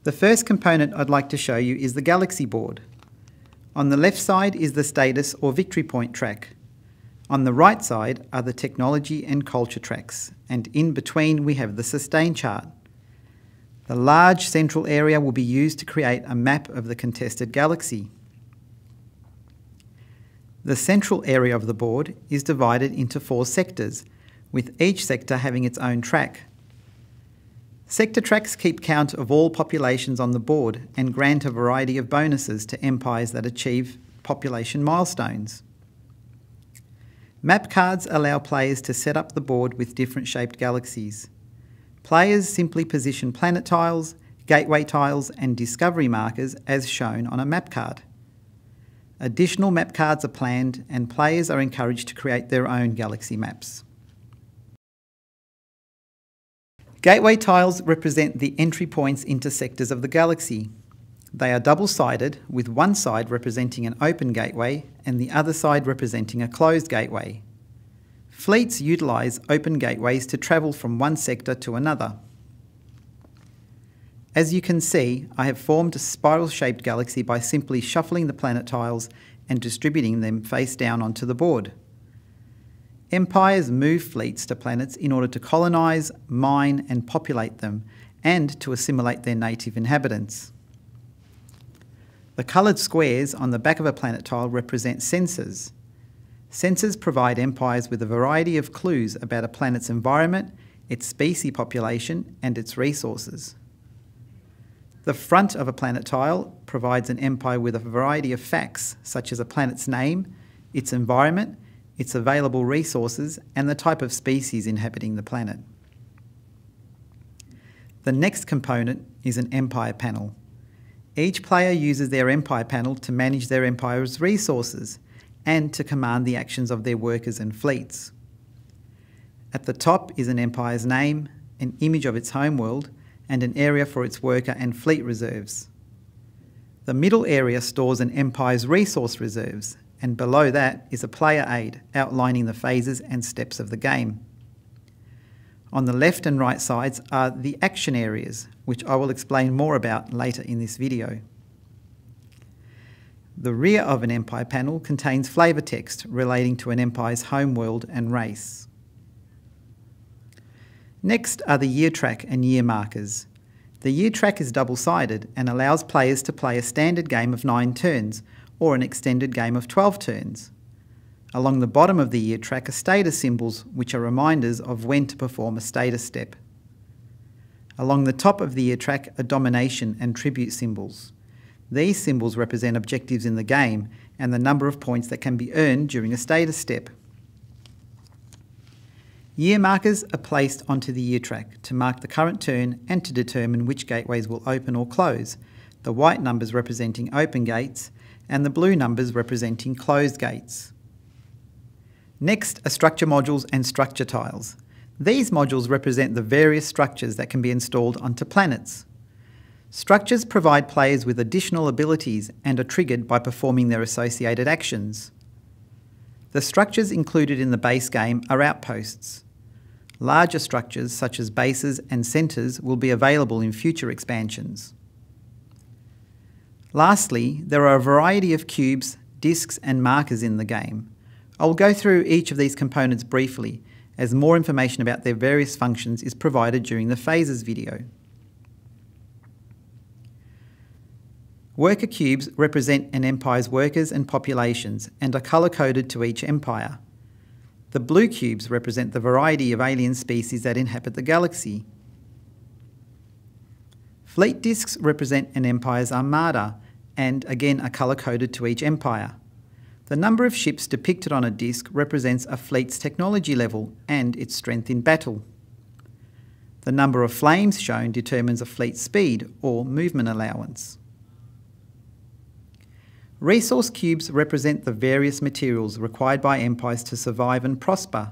The first component I'd like to show you is the galaxy board. On the left side is the status or victory point track. On the right side are the technology and culture tracks, and in between we have the sustain chart. The large central area will be used to create a map of the contested galaxy. The central area of the board is divided into 4 sectors, with each sector having its own track. Sector tracks keep count of all populations on the board and grant a variety of bonuses to empires that achieve population milestones. Map cards allow players to set up the board with different shaped galaxies. Players simply position planet tiles, gateway tiles and discovery markers as shown on a map card. Additional map cards are planned and players are encouraged to create their own galaxy maps. Gateway tiles represent the entry points into sectors of the galaxy. They are double-sided, with one side representing an open gateway and the other side representing a closed gateway. Fleets utilise open gateways to travel from one sector to another. As you can see, I have formed a spiral-shaped galaxy by simply shuffling the planet tiles and distributing them face down onto the board. Empires move fleets to planets in order to colonise, mine and populate them, and to assimilate their native inhabitants. The coloured squares on the back of a planet tile represent sensors. Sensors provide empires with a variety of clues about a planet's environment, its species population and its resources. The front of a planet tile provides an empire with a variety of facts, such as a planet's name, its environment, its available resources and the type of species inhabiting the planet. The next component is an empire panel. Each player uses their empire panel to manage their empire's resources and to command the actions of their workers and fleets. At the top is an empire's name, an image of its homeworld, and an area for its worker and fleet reserves. The middle area stores an empire's resource reserves, and below that is a player aid outlining the phases and steps of the game. On the left and right sides are the action areas, which I will explain more about later in this video. The rear of an empire panel contains flavour text relating to an empire's homeworld and race. Next are the year track and year markers. The year track is double-sided and allows players to play a standard game of 9 turns, or an extended game of 12 turns. Along the bottom of the year track are status symbols, which are reminders of when to perform a status step. Along the top of the year track are domination and tribute symbols. These symbols represent objectives in the game and the number of points that can be earned during a status step. Year markers are placed onto the year track to mark the current turn and to determine which gateways will open or close, the white numbers representing open gates and the blue numbers representing closed gates. Next are structure modules and structure tiles. These modules represent the various structures that can be installed onto planets. Structures provide players with additional abilities and are triggered by performing their associated actions. The structures included in the base game are outposts. Larger structures such as bases and centres will be available in future expansions. Lastly, there are a variety of cubes, discs and markers in the game. I will go through each of these components briefly, as more information about their various functions is provided during the phases video. Worker cubes represent an empire's workers and populations and are colour-coded to each empire. The blue cubes represent the variety of alien species that inhabit the galaxy. Fleet discs represent an empire's armada and again are colour-coded to each empire. The number of ships depicted on a disc represents a fleet's technology level and its strength in battle. The number of flames shown determines a fleet's speed or movement allowance. Resource cubes represent the various materials required by empires to survive and prosper.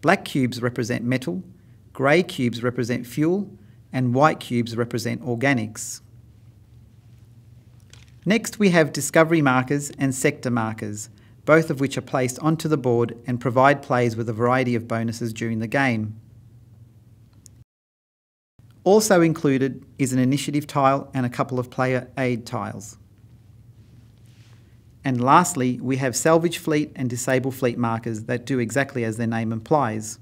Black cubes represent metal, grey cubes represent fuel, and white cubes represent organics. Next we have discovery markers and sector markers, both of which are placed onto the board and provide players with a variety of bonuses during the game. Also included is an initiative tile and a couple of player aid tiles. And lastly, we have salvage fleet and disable fleet markers that do exactly as their name implies.